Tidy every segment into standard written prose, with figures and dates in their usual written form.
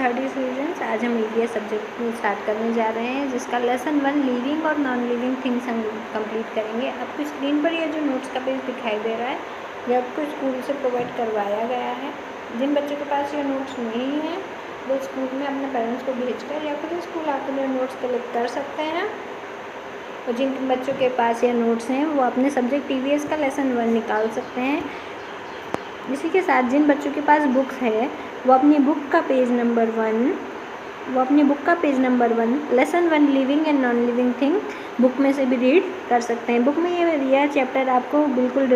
Third students, आज हम EVS subject start करने जा रहे हैं, जिसका लेसन 1 लिविंग और नॉन लिविंग थिंग्स हम कंप्लीट करेंगे। आपको स्क्रीन पर ये जो नोट्स का पेज दिखाई दे रहा है, ये आपको स्कूल से प्रोवाइड करवाया गया है। जिन बच्चों के पास ये नोट्स नहीं है वो स्कूल में अपने पेरेंट्स को भेजकर या खुद स्कूल आकर ये नोट्स कलेक्ट कर सकते हैं। और जिन बच्चों के पास ये नोट्स हैं वो अपने सब्जेक्ट ईवीएस का लेसन 1 निकाल सकते हैं। इसी के साथ जिन बच्चों के पास बुक्स है वो अपनी बुक का page number 1 lesson 1 living and non living thing book में से भी रीड कर सकते हैं। बुक में यह चैप्टर आपको बिल्कुल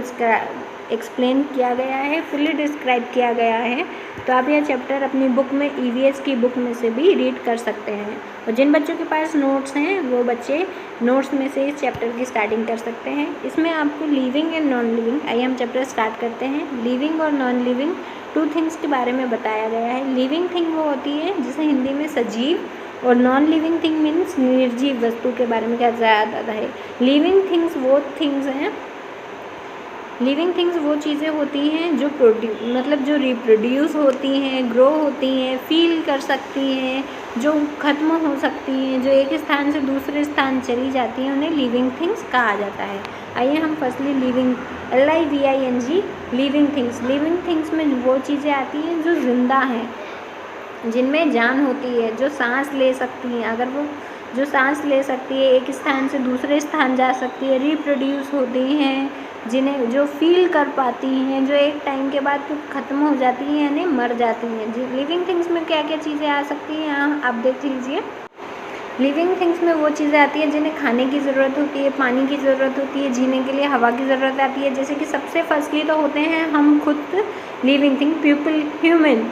एक्सप्लेन किया गया है, फुली डिस्क्राइब किया गया है, तो आप यह चैप्टर अपनी बुक में ईवीएस की बुक में से भी रीड कर सकते हैं। और जिन बच्चों के पास नोट्स हैं वो बच्चे नोट्स में से इस चैप्टर की स्टार्टिंग कर सकते हैं। इसमें आपको लिविंग एंड नॉन लिविंग, आइए हम चैप्टर स्टार्ट करते हैं। लिविंग और नॉन लिविंग 2 थिंग्स के बारे में बताया गया है। लिविंग थिंग वो होती है जिसे हिंदी में सजीव, और नॉन लिविंग थिंग मीन्स निर्जीव वस्तु के बारे में कहा जाता है। लिविंग थिंग्स वो थिंग्स हैं, लिविंग थिंग्स वो चीज़ें होती हैं जो जो रिप्रोड्यूस होती हैं, ग्रो होती हैं, फील कर सकती हैं, जो ख़त्म हो सकती हैं, जो एक स्थान से दूसरे स्थान चली जाती हैं, उन्हें लिविंग थिंग्स कहा जाता है। आइए हम firstly living LIVING living things में वो चीज़ें आती हैं जो ज़िंदा हैं, जिनमें जान होती है, जो सांस ले सकती हैं। अगर वो जो सांस ले सकती है, एक स्थान से दूसरे स्थान जा सकती है, रिप्रोड्यूस होती हैं, जिन्हें जो फील कर पाती हैं, जो एक टाइम के बाद ख़त्म हो जाती हैं यानी मर जाती हैं। लिविंग थिंग्स में क्या क्या चीज़ें आ सकती हैं यहाँ आप देख लीजिए। लिविंग थिंग्स में वो चीज़ें आती हैं जिन्हें खाने की ज़रूरत होती है, पानी की ज़रूरत होती है, जीने के लिए हवा की ज़रूरत आती है। जैसे कि सबसे फर्स्टली तो होते हैं हम खुद, लिविंग थिंग, पीपल, ह्यूमन।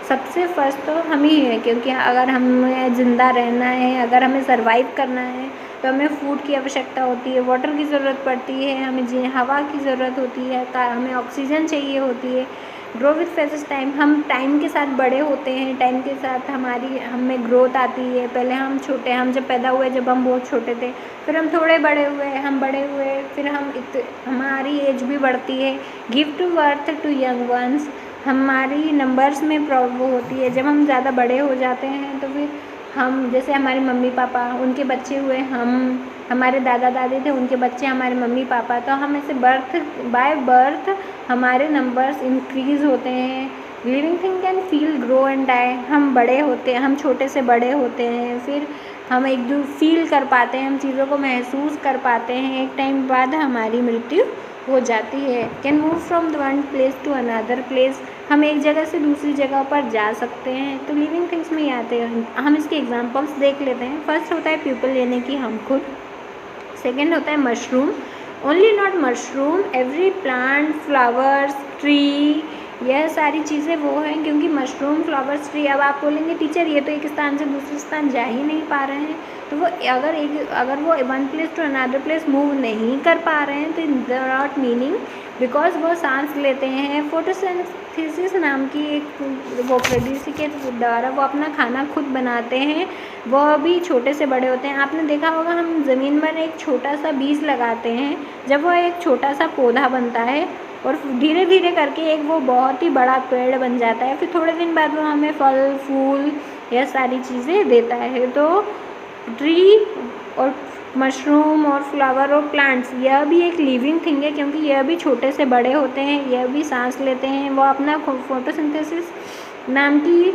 सबसे फर्स्ट तो हम ही हैं, क्योंकि अगर हमें ज़िंदा रहना है, अगर हमें सर्वाइव करना है तो हमें फूड की आवश्यकता होती है, वाटर की ज़रूरत पड़ती है, हमें हवा की ज़रूरत होती है, हमें ऑक्सीजन चाहिए होती है। ग्रो विथ फेसेस टाइम, हम टाइम के साथ बड़े होते हैं, टाइम के साथ हमें ग्रोथ आती है। पहले हम छोटे, हम जब पैदा हुए जब हम बहुत छोटे थे, फिर हम थोड़े बड़े हुए, फिर हमारी एज भी बढ़ती है। Give to birth to young ones, हमारी नंबर्स में वो होती है। जब हम ज़्यादा बड़े हो जाते हैं तो फिर हम, जैसे हमारे मम्मी पापा, उनके बच्चे हुए हम, हमारे दादा दादी थे, उनके बच्चे हमारे मम्मी पापा, तो हम ऐसे बाय बर्थ हमारे नंबर्स इंक्रीज़ होते हैं। Living thing can feel, grow and die, हम बड़े होते हैं, हम छोटे से बड़े होते हैं, फिर हम एक दूसरे फील कर पाते हैं, हम चीज़ों को महसूस कर पाते हैं, एक टाइम बाद हमारी मृत्यु हो जाती है। Can move from the one place to another place, हम एक जगह से दूसरी जगह पर जा सकते हैं। तो लिविंग थिंग्स में ही आते हैं। हम इसके एग्जांपल्स देख लेते हैं। फर्स्ट होता है पीपल, यानी कि हम खुद। सेकंड होता है mushroom, only not mushroom, every plant, flowers, tree, यह सारी चीज़ें वो हैं, क्योंकि मशरूम, फ्लावर्स, ट्री, अब आप बोलेंगे टीचर ये तो एक स्थान से दूसरे स्थान जा ही नहीं पा रहे हैं, तो वो अगर वो one place to another place move नहीं कर पा रहे हैं तो नॉट मीनिंग, बिकॉज वो सांस लेते हैं। फोटोसिंथेसिस नाम की एक वो प्रकृति के द्वारा वो अपना खाना खुद बनाते हैं, वह भी छोटे से बड़े होते हैं। आपने देखा होगा हम ज़मीन पर एक छोटा सा बीज लगाते हैं, जब वह एक छोटा सा पौधा बनता है और धीरे धीरे करके एक वो बहुत ही बड़ा पेड़ बन जाता है, फिर थोड़े दिन बाद वो हमें फल फूल यह सारी चीज़ें देता है। तो ट्री और मशरूम और फ्लावर और प्लांट्स, यह भी एक लिविंग थिंग है, क्योंकि यह भी छोटे से बड़े होते हैं, यह भी सांस लेते हैं। वो अपना फोटोसिंथेसिस नाम की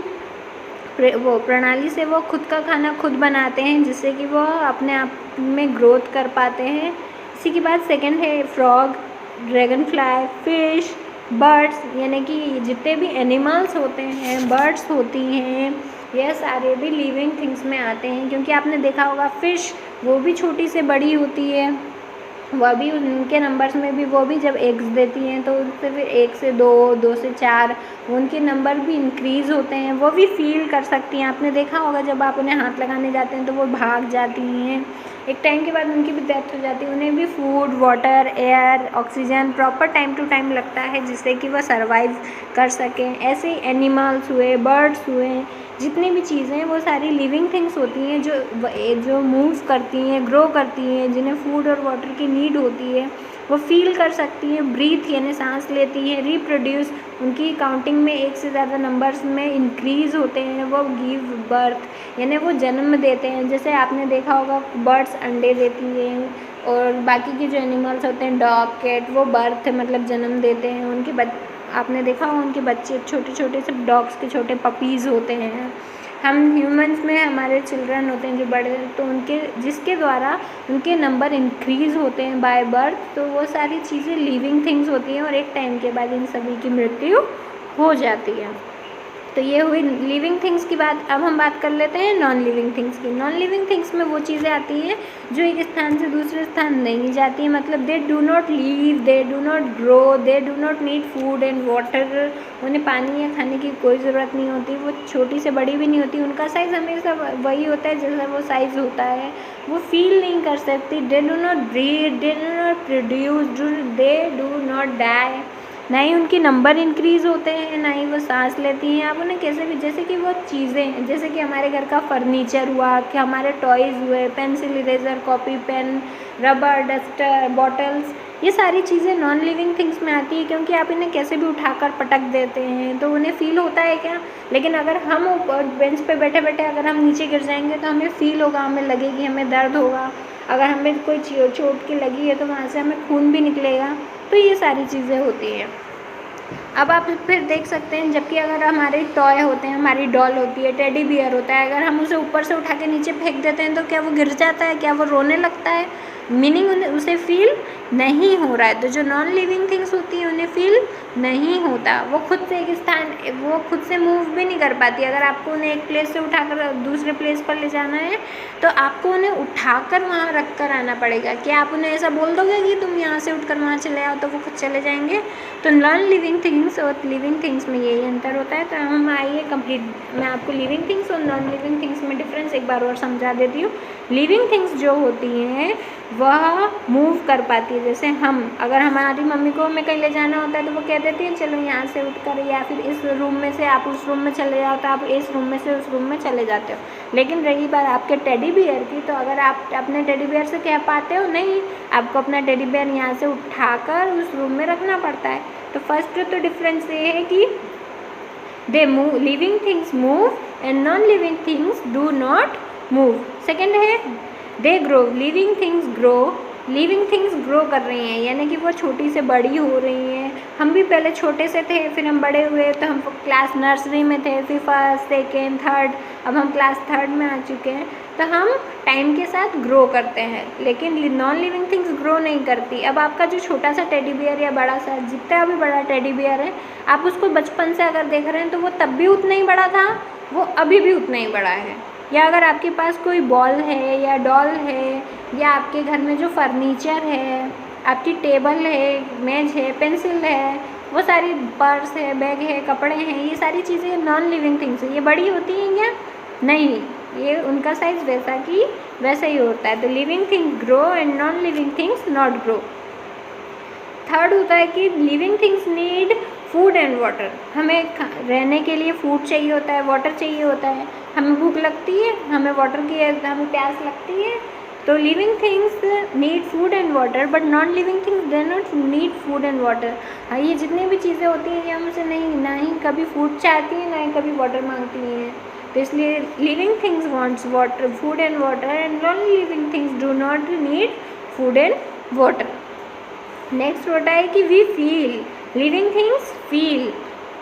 वो प्रणाली से वो खुद का खाना खुद बनाते हैं, जिससे कि वो अपने आप में ग्रोथ कर पाते हैं। इसी के बाद सेकंड है frog, dragon fly, fish, birds, यानी कि जितने भी एनिमल्स होते हैं, बर्ड्स होती हैं, यह सारे भी लिविंग थिंग्स में आते हैं। क्योंकि आपने देखा होगा फिश, वो भी छोटी से बड़ी होती है, वह भी उनके नंबर्स में भी वो भी जब एग्स देती हैं तो उनसे फिर 1 से 2, 2 से 4 उनके नंबर भी इंक्रीज़ होते हैं, वो भी फील कर सकती हैं। आपने देखा होगा जब आप उन्हें हाथ लगाने जाते हैं तो वो भाग जाती हैं, एक टाइम के बाद उनकी भी डेथ हो जाती है। उन्हें भी food, water, air, oxygen proper time to time लगता है, जिससे कि वह सर्वाइव कर सकें। ऐसे ही एनिमल्स हुए, बर्ड्स हुए, जितनी भी चीज़ें हैं वो सारी लिविंग थिंग्स होती हैं, जो मूव करती हैं, ग्रो करती हैं, जिन्हें फूड और वाटर की नीड होती है। वो फील कर सकती हैं, ब्रीथ यानी सांस लेती हैं, रिप्रोड्यूस उनकी काउंटिंग में एक से ज़्यादा नंबर्स में इंक्रीज़ होते हैं, वो गिव बर्थ यानी वो जन्म देते हैं। जैसे आपने देखा होगा बर्ड्स अंडे देती हैं, और बाकी के जो एनिमल्स होते हैं डॉग कैट वो बर्थ मतलब जन्म देते हैं। उनके आपने देखा होगा उनके बच्चे छोटे छोटे से डॉग्स के छोटे पपीज़ होते हैं। हम ह्यूमंस में हमारे चिल्ड्रन होते हैं जो बड़े, तो उनके जिसके द्वारा उनके नंबर इंक्रीज़ होते हैं बाय बर्थ। तो वो सारी चीज़ें लिविंग थिंग्स होती हैं और एक टाइम के बाद इन सभी की मृत्यु हो जाती है। तो ये हुई लिविंग थिंग्स की बात। अब हम बात कर लेते हैं नॉन लिविंग थिंग्स की। नॉन लिविंग थिंग्स में वो चीज़ें आती हैं जो एक स्थान से दूसरे स्थान नहीं जाती हैं, मतलब दे do not leave, they do not grow, they do not need food and water. उन्हें पानी या खाने की कोई ज़रूरत नहीं होती, वो छोटी से बड़ी भी नहीं होती, उनका साइज़ हमेशा वही होता है जैसा वो साइज़ होता है। वो फील नहीं कर सकती, they do not breathe, they do not produce, they do not die. ना ही उनके नंबर इंक्रीज़ होते हैं, ना ही वो सांस लेती हैं। आप उन्हें कैसे भी, जैसे कि वो चीज़ें, जैसे कि हमारे घर का फर्नीचर हुआ, कि हमारे टॉयज़ हुए, pencil, eraser, copy, pen, rubber, duster, bottles, ये सारी चीज़ें नॉन लिविंग थिंग्स में आती है, क्योंकि आप इन्हें कैसे भी उठाकर पटक देते हैं तो उन्हें फ़ील होता है क्या। लेकिन अगर हम ऊपर बेंच पे बैठे बैठे अगर हम नीचे गिर जाएंगे तो हमें फ़ील होगा, हमें लगेगी, हमें दर्द होगा। अगर हमें कोई चोट की लगी है तो वहाँ से हमें खून भी निकलेगा। तो ये सारी चीज़ें होती हैं। अब आप फिर देख सकते हैं, जबकि अगर हमारे टॉय होते हैं, हमारी डॉल होती है, टेडी बियर होता है, अगर हम उसे ऊपर से उठा के नीचे फेंक देते हैं तो क्या वो गिर जाता है, क्या वो रोने लगता है? मीनिंग उसे फील नहीं हो रहा है। तो जो नॉन लिविंग थिंग्स होती हैं उन्हें फील नहीं होता, वो खुद से एक स्थान, वो खुद से मूव भी नहीं कर पाती। अगर आपको उन्हें एक प्लेस से उठाकर दूसरे प्लेस पर ले जाना है तो आपको उन्हें उठाकर वहाँ रख कर आना पड़ेगा। क्या आप उन्हें ऐसा बोल दोगे कि तुम यहाँ से उठकर वहाँ चले आओ तो वो खुद चले जाएंगे? तो नॉन लिविंग थिंग्स और लिविंग थिंग्स में यही अंतर होता है। तो हम आइए कंप्लीट, मैं आपको लिविंग थिंग्स और नॉन लिविंग थिंग्स में डिफरेंस एक बार और समझा देती हूँ। लिविंग थिंग्स जो होती हैं वह मूव कर पाती है। जैसे हम, अगर हमारी मम्मी को हमें कहीं ले जाना होता है तो वो कह देती है चलो यहाँ से उठकर, या फिर इस रूम में से आप उस रूम में चले जाओ, तो आप इस रूम में से उस रूम में चले जाते हो। लेकिन रही बात आपके टेडी बियर की, तो अगर आप अपने टेडी बियर से कह पाते हो, नहीं, आपको अपना टेडी बियर यहाँ से उठाकर उस रूम में रखना पड़ता है। तो फर्स्ट तो डिफरेंस ये है कि they move, living things move and non living things do not move. Second है they grow, living things grow, living things grow कर रही हैं, यानी कि वो छोटी से बड़ी हो रही हैं। हम भी पहले छोटे से थे, फिर हम बड़े हुए, तो हम क्लास नर्सरी में थे, फिर फर्स्ट, सेकेंड, थर्ड, अब हम क्लास थर्ड में आ चुके हैं। तो हम टाइम के साथ ग्रो करते हैं, लेकिन नॉन लिविंग थिंग्स ग्रो नहीं करती। अब आपका जो छोटा सा टेडी बियर या बड़ा सा, जितना भी बड़ा टेडी बियर है, आप उसको बचपन से अगर देख रहे हैं तो वो तब भी उतना ही बड़ा था, वो अभी भी उतना ही बड़ा है। या अगर आपके पास कोई बॉल है या डॉल है, या आपके घर में जो फर्नीचर है, आपकी टेबल है, मेज है, पेंसिल है, वो सारी पर्स है, बैग है, कपड़े हैं, ये सारी चीज़ें नॉन लिविंग थिंग्स हैं। ये बड़ी होती हैं क्या? नहीं, ये उनका साइज़ वैसा कि वैसा ही होता है। तो living things grow and non living things not grow. Third होता है कि living things need food and water, हमें रहने के लिए फूड चाहिए होता है, वाटर चाहिए होता है। हमें भूख लगती है, हमें वाटर की, हमें प्यास लगती है। तो living things need food and water, but non living things they not need food and water. हाँ, ये जितनी भी चीज़ें होती हैं ये हमसे नहीं, ना ही कभी फूड चाहती हैं, ना ही कभी वाटर मांगती हैं। तो इसलिए living things wants water, food and water, and non living things do not need food and water. Next होता है कि we feel, living things feel,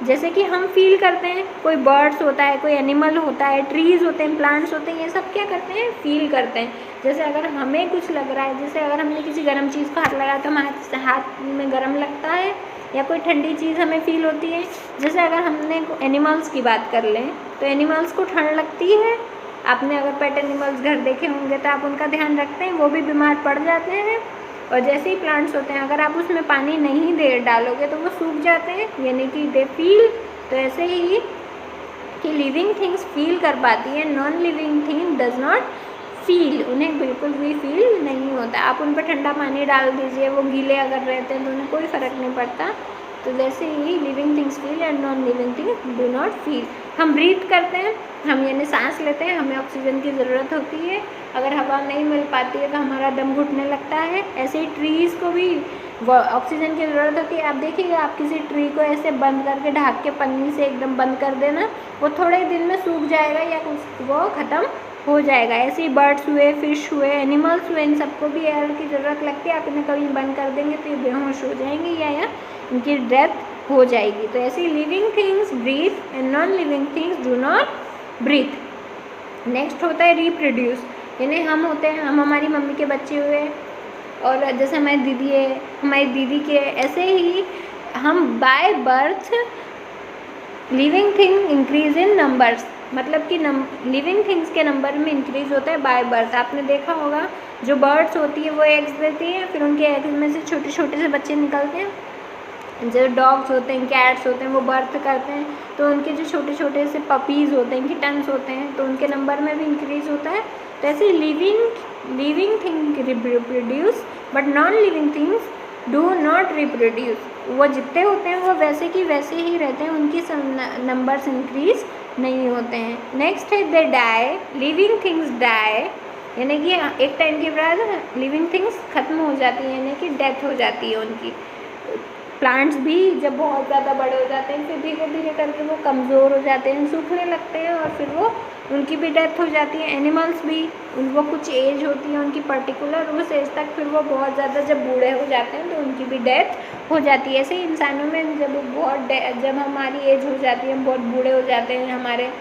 जैसे कि हम फील करते हैं। कोई बर्ड्स होता है, कोई एनिमल होता है, ट्रीज़ होते हैं, प्लांट्स होते हैं, ये सब क्या करते हैं? फील करते हैं। जैसे अगर हमें कुछ लग रहा है, जैसे अगर हमने किसी गर्म चीज़ को हाथ लगाया तो हमारे हाथ में गर्म लगता है, या कोई ठंडी चीज़ हमें फील होती है। जैसे अगर हमने एनिमल्स की बात कर लें तो एनिमल्स को ठंड लगती है। आपने अगर पेट एनिमल्स घर देखे होंगे तो आप उनका ध्यान रखते हैं, वो भी बीमार पड़ जाते हैं। और जैसे ही प्लांट्स होते हैं, अगर आप उसमें पानी नहीं दे डालोगे तो वो सूख जाते हैं, यानी कि दे फील। तो ऐसे ही कि लिविंग थिंग्स फील कर पाती है, non living thing does not feel, उन्हें बिल्कुल भी फील नहीं होता। आप उन पर ठंडा पानी डाल दीजिए, वो गीले अगर रहते हैं तो उन्हें कोई फ़र्क नहीं पड़ता, तो जैसे ही living things feel and non living things do not feel. हम ब्रीथ करते हैं, हम यानी सांस लेते हैं, हमें ऑक्सीजन की ज़रूरत होती है, अगर हवा नहीं मिल पाती है तो हमारा दम घुटने लगता है। ऐसे ही ट्रीज़ को भी ऑक्सीजन की ज़रूरत होती है। आप देखिएगा, आप किसी ट्री को ऐसे बंद करके ढक के पन्नी से एकदम बंद कर देना, वो थोड़े दिन में सूख जाएगा या वो ख़त्म हो जाएगा। ऐसे ही बर्ड्स हुए, फिश हुए, एनिमल्स हुए, इन सबको भी एयर की ज़रूरत लगती है। आप इन्हें कभी बंद कर देंगे तो ये बेहोश हो जाएंगे या इनकी डेथ हो जाएगी। तो ऐसे ही living things breathe and non living things do not breathe. Next होता है रिप्रोड्यूस, यानी हम होते हैं, हम हमारी मम्मी के बच्चे हुए, और जैसे हमारी दीदी है, हमारी दीदी के, ऐसे ही हम by birth living thing increase in numbers, मतलब कि लिविंग थिंग्स के नंबर में इंक्रीज होता है बाय बर्थ। आपने देखा होगा जो बर्ड्स होती है वो एग्स देती है, फिर उनके एग्स में से छोटे छोटे से बच्चे निकलते हैं। जो डॉग्स होते हैं, कैट्स होते हैं, वो बर्थ करते हैं, तो उनके जो छोटे छोटे से पपीज़ होते हैं, किटन्स होते हैं, तो उनके नंबर में भी इंक्रीज होता है। तो ऐसे living thing reproduce but non living things do not reproduce. वो जितने होते हैं वो वैसे की वैसे ही रहते हैं, उनकी नंबर्स इंक्रीज नहीं होते हैं। नेक्स्ट है they die, living things die, यानी कि एक टाइम के बाद लिविंग थिंग्स ख़त्म हो जाती है, यानी कि डेथ हो जाती है उनकी। प्लांट्स भी जब बहुत ज़्यादा बड़े हो जाते हैं फिर धीरे धीरे करके वो कमज़ोर हो जाते हैं, सूखने लगते हैं, और फिर वो उनकी भी डेथ हो जाती है। एनिमल्स भी, उनको कुछ एज होती है उनकी पर्टिकुलर, उस एज तक फिर वो बहुत ज़्यादा जब बूढ़े हो जाते हैं तो उनकी भी डेथ हो जाती है। ऐसे ही इंसानों में जब हमारी एज हो जाती है, हम बहुत बूढ़े हो जाते हैं, हमारे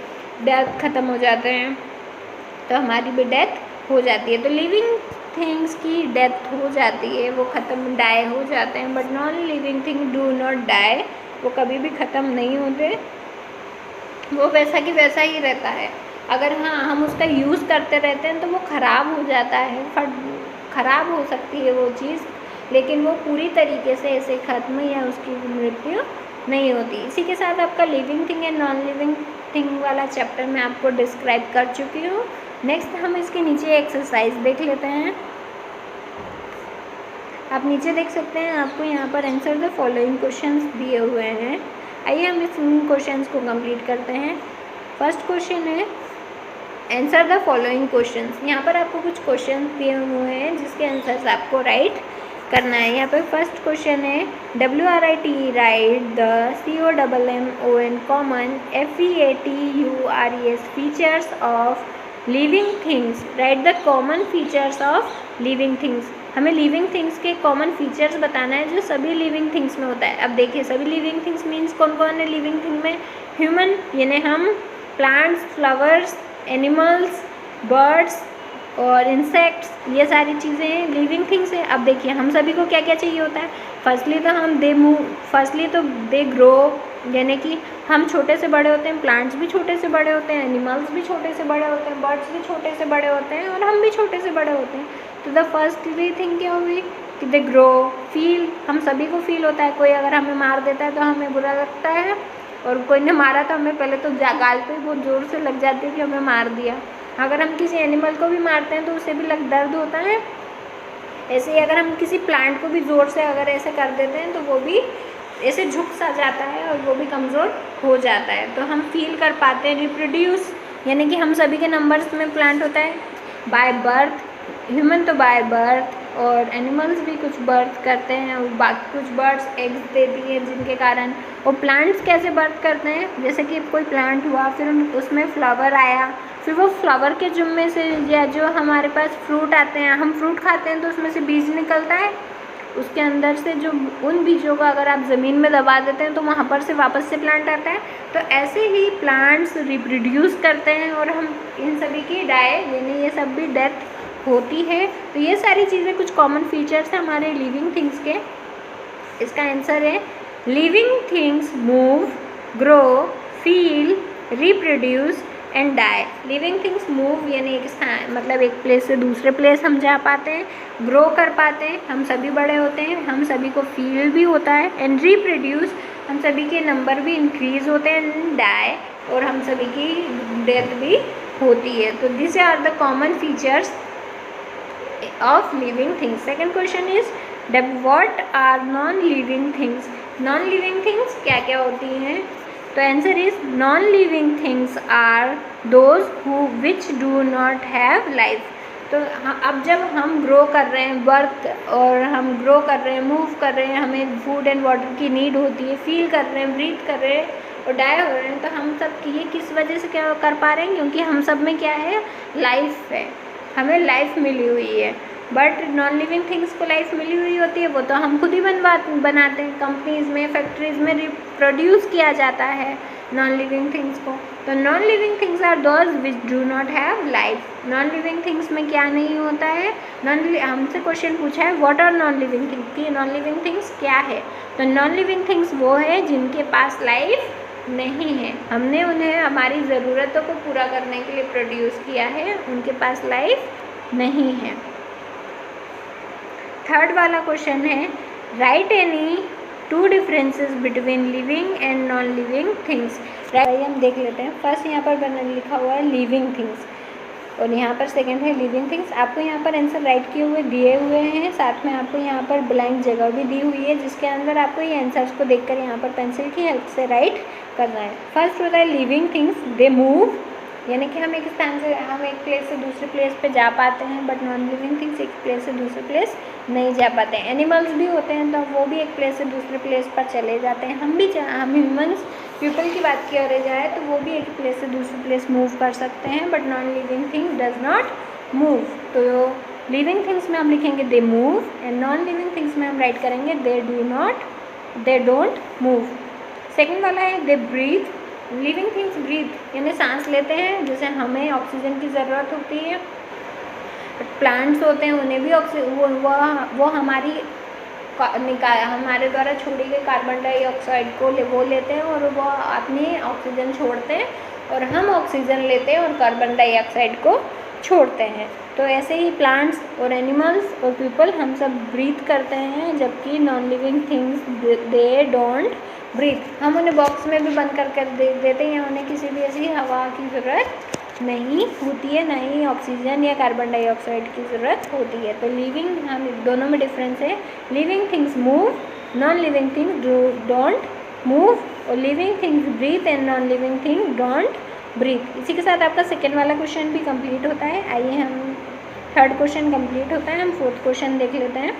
डेथ ख़त्म हो जाते हैं, तो हमारी भी डेथ हो जाती है। तो लिविंग थिंग्स की डेथ हो जाती है, वो ख़त्म डाई हो जाते हैं, but non living thing do not die, वो कभी भी ख़त्म नहीं होते, वो वैसा कि वैसा ही रहता है। अगर हाँ हम उसका यूज़ करते रहते हैं तो वो ख़राब हो जाता है, ख़राब हो सकती है वो चीज़, लेकिन वो पूरी तरीके से ऐसे ख़त्म या उसकी मृत्यु नहीं होती। इसी के साथ आपका living thing and non living thing वाला चैप्टर मैं आपको डिस्क्राइब कर चुकी हूँ। नेक्स्ट हम इसके नीचे एक्सरसाइज देख लेते हैं। आप नीचे देख सकते हैं, आपको यहाँ पर आंसर द फॉलोइंग क्वेश्चंस दिए हुए हैं। आइए हम इस क्वेश्चंस को कंप्लीट करते हैं। फर्स्ट क्वेश्चन है आंसर द फॉलोइंग क्वेश्चंस। यहाँ पर आपको कुछ क्वेश्चन दिए हुए हैं जिसके आंसर्स आपको राइट करना है। यहाँ पर फर्स्ट क्वेश्चन है WRIT right the COMMON common FEATURES features of living things. Right the common features of living things. हमें लिविंग थिंग्स के कॉमन फीचर्स बताना है जो सभी लिविंग थिंग्स में होता है। अब देखिए, सभी लिविंग थिंग्स मीन्स कौन कौन है लिविंग थिंग में? ह्यूमन यानी हम, प्लांट्स, फ्लावर्स, एनिमल्स, बर्ड्स और इंसेक्ट्स, ये सारी चीज़ें लिविंग थिंग्स हैं। अब देखिए, हम सभी को क्या क्या चाहिए होता है। फर्स्टली तो दे ग्रो, यानी कि हम छोटे से बड़े होते हैं, प्लांट्स भी छोटे से बड़े होते हैं, एनिमल्स भी छोटे से बड़े होते हैं, बर्ड्स भी छोटे से बड़े होते हैं, और हम भी छोटे से बड़े होते हैं। तो द फर्स्टली थिंग क्या हुई कि दे ग्रो। फील, हम सभी को फील होता है। कोई अगर हमें मार देता है तो हमें बुरा लगता है, और कोई ने मारा तो हमें पहले तो गाल पे बहुत ज़ोर से लग जाती है कि हमें मार दिया। अगर हम किसी एनिमल को भी मारते हैं तो उसे भी दर्द होता है। ऐसे ही अगर हम किसी प्लांट को भी ज़ोर से अगर ऐसे कर देते हैं तो वो भी ऐसे झुक सा जाता है और वो भी कमज़ोर हो जाता है। तो हम फील कर पाते हैं। रिप्रोड्यूस यानी कि हम सभी के नंबर्स में प्लांट होता है बाय बर्थ, ह्यूमन तो बाय बर्थ, और एनिमल्स भी कुछ बर्थ करते हैं, और बाकी कुछ बर्ड्स एग्स देती हैं जिनके कारण। और प्लांट्स कैसे बर्थ करते हैं, जैसे कि कोई प्लांट हुआ, फिर उसमें फ्लावर आया, फिर वो फ्लावर के जुम्मे से या जो हमारे पास फ्रूट आते हैं, हम फ्रूट खाते हैं तो उसमें से बीज निकलता है, उसके अंदर से जो उन बीजों को अगर आप ज़मीन में दबा देते हैं तो वहाँ पर से वापस से प्लांट आता है। तो ऐसे ही प्लांट्स रिप्रोड्यूस करते हैं, और हम इन सभी की डाई यानी ये सब भी डेथ होती है। तो ये सारी चीज़ें कुछ कॉमन फीचर्स हैं हमारे लिविंग थिंग्स के। इसका आंसर है living things move, grow, feel, reproduce and die. Living things move यानी एक प्लेस से दूसरे प्लेस हम जा पाते हैं, ग्रो कर पाते हैं, हम सभी बड़े होते हैं, हम सभी को फील भी होता है, एंड रिप्रोड्यूस हम सभी के नंबर भी इंक्रीज होते हैं, एंड डाई और हम सभी की डेथ भी होती है। तो this are the common features of living things. Second question is what are non living things? Non living things क्या क्या होती हैं? तो answer is non living things are those who which do not have life. तो अब जब हम grow कर रहे हैं, बर्थ और हम ग्रो कर रहे हैं, मूव कर रहे हैं, हमें फूड एंड वाटर की नीड होती है, फील कर रहे हैं, ब्रीथ कर रहे हैं और डाई हो रहे हैं, तो हम सब ये किस वजह से क्या कर पा रहे हैं? क्योंकि हम सब में क्या है? लाइफ है, हमें लाइफ मिली हुई है। बट नॉन लिविंग थिंग्स को लाइफ मिली हुई होती है, वो तो हम खुद ही बनाते हैं, कंपनीज में, फैक्ट्रीज में रिप्रोड्यूस किया जाता है नॉन लिविंग थिंग्स को। तो non living things are those which do not have life. Non living things में क्या नहीं होता है? हमसे क्वेश्चन पूछा है what are non living things, कि नॉन लिविंग थिंग्स क्या है? तो नॉन लिविंग थिंग्स वो है जिनके पास लाइफ नहीं है, हमने उन्हें हमारी ज़रूरतों को पूरा करने के लिए प्रोड्यूस किया है, उनके पास लाइफ नहीं है। थर्ड वाला क्वेश्चन है right any two differences between living and non living things. हम देख लेते हैं। फर्स्ट यहाँ पर लिखा हुआ है लिविंग थिंग्स और यहाँ पर सेकंड है लिविंग थिंग्स। आपको यहाँ पर आंसर राइट किए हुए दिए हुए हैं, साथ में आपको यहाँ पर ब्लैंक जगह भी दी हुई है जिसके अंदर आपको ये आंसर्स को देखकर यहाँ पर पेंसिल की हेल्प से राइट करना है। फर्स्ट होता है लिविंग थिंग्स, दे मूव, यानी कि हम एक स्थान से एक प्लेस से दूसरे प्लेस पे जा पाते हैं, बट नॉन लिविंग थिंग्स एक प्लेस से दूसरे प्लेस नहीं जा पाते हैं। एनिमल्स भी होते हैं तो वो भी एक प्लेस से दूसरे प्लेस पर चले जाते हैं। हम ह्यूमंस पीपल की बात किया जाए तो वो भी एक प्लेस से दूसरे प्लेस मूव कर सकते हैं, but non living things does not move. तो लिविंग थिंग्स में हम लिखेंगे they move and non living things में हम राइट करेंगे दे डोंट मूव। सेकेंड वाला है they breathe. Living things breathe यानी सांस लेते हैं, जैसे हमें ऑक्सीजन की ज़रूरत होती है। प्लांट्स होते हैं उन्हें भी वो हमारे द्वारा छोड़ी गई कार्बन डाइऑक्साइड को वो लेते हैं और वो अपनी ऑक्सीजन छोड़ते हैं और हम ऑक्सीजन लेते हैं और कार्बन डाइऑक्साइड को छोड़ते हैं। तो ऐसे ही प्लांट्स और एनिमल्स और पीपल हम सब ब्रीथ करते हैं, जबकि non living things they don't breathe. हम उन्हें बॉक्स में भी बंद कर दे देते हैं, उन्हें किसी भी ऐसी हवा की ज़रूरत नहीं होती है, ना ही ऑक्सीजन या कार्बन डाइऑक्साइड की ज़रूरत होती है। तो लिविंग हम दोनों में डिफरेंस है, living things move, non living things don't move, और living things breathe and non living thing don't breathe. इसी के साथ आपका सेकेंड वाला क्वेश्चन भी कंप्लीट होता है। आइए हम थर्ड क्वेश्चन कंप्लीट होता है, हम फोर्थ क्वेश्चन देख लेते हैं।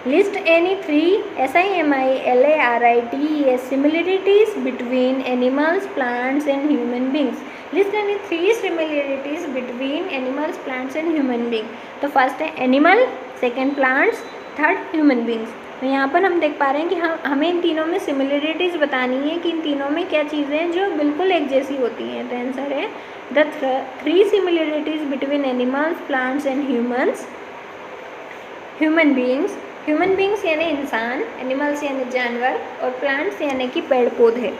List any 3 SIMILARITES similarities between animals, plants and human beings. List any 3 similarities between animals, plants and human beings. तो फर्स्ट है animal, second plants, third human beings. तो यहाँ पर हम देख पा रहे हैं कि हमें इन तीनों में सिमिलरिटीज़ बतानी है कि इन तीनों में क्या चीज़ें हैं जो बिल्कुल एक जैसी होती हैं। तो आंसर है the 3 similarities between animals, plants and human beings. Human beings यानी इंसान, एनिमल्स यानी जानवर और प्लांट्स यानी कि पेड़ पौधे।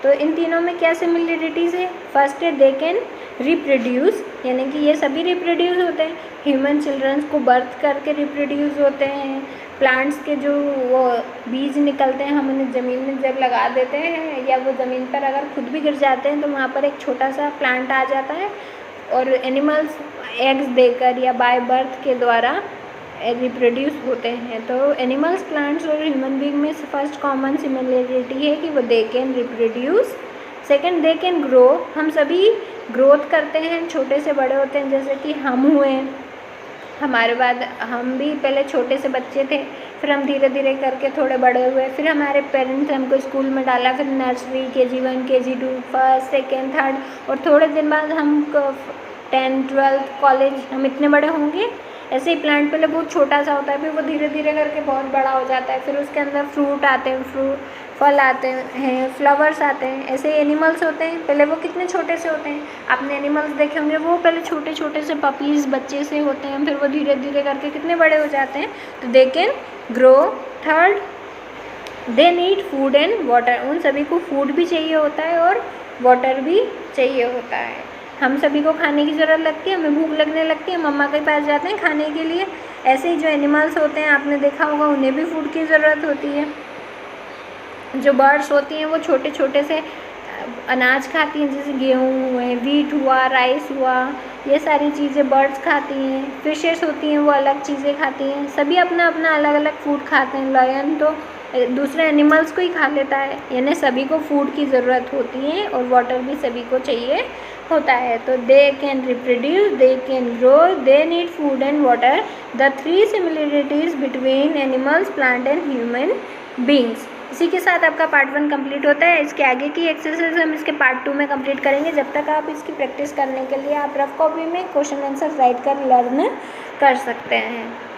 तो इन तीनों में क्या सिमिलरिटीज़ है? फर्स्ट है दे कैन रिप्रोड्यूस, यानी कि ये सभी रिप्रोड्यूस होते हैं। ह्यूमन चिल्ड्रंस को बर्थ करके रिप्रोड्यूस होते हैं। प्लांट्स के जो वो बीज निकलते हैं, हम उन्हें ज़मीन में जब लगा देते हैं या वो ज़मीन पर अगर खुद भी गिर जाते हैं तो वहाँ पर एक छोटा सा प्लांट आ जाता है। और एनिमल्स एग्स देकर या बाय बर्थ के द्वारा रिप्रोड्यूस होते हैं। तो एनिमल्स, प्लांट्स और ह्यूमन बीइंग में फर्स्ट कॉमन सिमिलरिटी है कि वो they can reproduce. Second they can grow, हम सभी ग्रोथ करते हैं, छोटे से बड़े होते हैं। जैसे कि हम हुए, हमारे बाद हम भी पहले छोटे से बच्चे थे, फिर हम धीरे धीरे करके थोड़े बड़े हुए, फिर हमारे पेरेंट्स हमको स्कूल में डाला, फिर nursery, KG1, KG2, first, second, third, और थोड़े दिन बाद हम 10th, 12th, कॉलेज, हम इतने बड़े होंगे। ऐसे ही प्लांट पहले बहुत छोटा सा होता है, फिर वो धीरे धीरे करके बहुत बड़ा हो जाता है, फिर उसके अंदर फ्रूट आते हैं, फल आते हैं, फ्लावर्स आते हैं। ऐसे एनिमल्स होते हैं, पहले वो कितने छोटे से होते हैं, आपने एनिमल्स देखे होंगे, वो पहले छोटे छोटे से पपीज़ बच्चे से होते हैं, फिर वो धीरे धीरे करके कितने बड़े हो जाते हैं। तो they can grow. Third they need food and water, उन सभी को फूड भी चाहिए होता है और वाटर भी चाहिए होता है। हम सभी को खाने की ज़रूरत लगती है, हमें भूख लगने लगती है, मम्मा के पास जाते हैं खाने के लिए। ऐसे ही जो एनिमल्स होते हैं, आपने देखा होगा, उन्हें भी फूड की ज़रूरत होती है। जो बर्ड्स होती हैं वो छोटे छोटे से अनाज खाती हैं, जैसे गेहूँ हुए, वीट हुआ, राइस हुआ, ये सारी चीज़ें बर्ड्स खाती हैं। फिशेस होती हैं वो अलग चीज़ें खाती हैं, सभी अपना अपना अलग अलग फूड खाते हैं। लायन तो दूसरे एनिमल्स को ही खा लेता है, यानी सभी को फूड की ज़रूरत होती है और वाटर भी सभी को चाहिए होता है। तो they can reproduce, they can grow, they need food and water, the three similarities between animals, plant and human beings. इसी के साथ आपका पार्ट 1 कंप्लीट होता है। इसके आगे की एक्सरसाइज हम इसके पार्ट 2 में कंप्लीट करेंगे। जब तक आप इसकी प्रैक्टिस करने के लिए आप रफ कॉपी में क्वेश्चन आंसर राइट कर लर्न कर सकते हैं।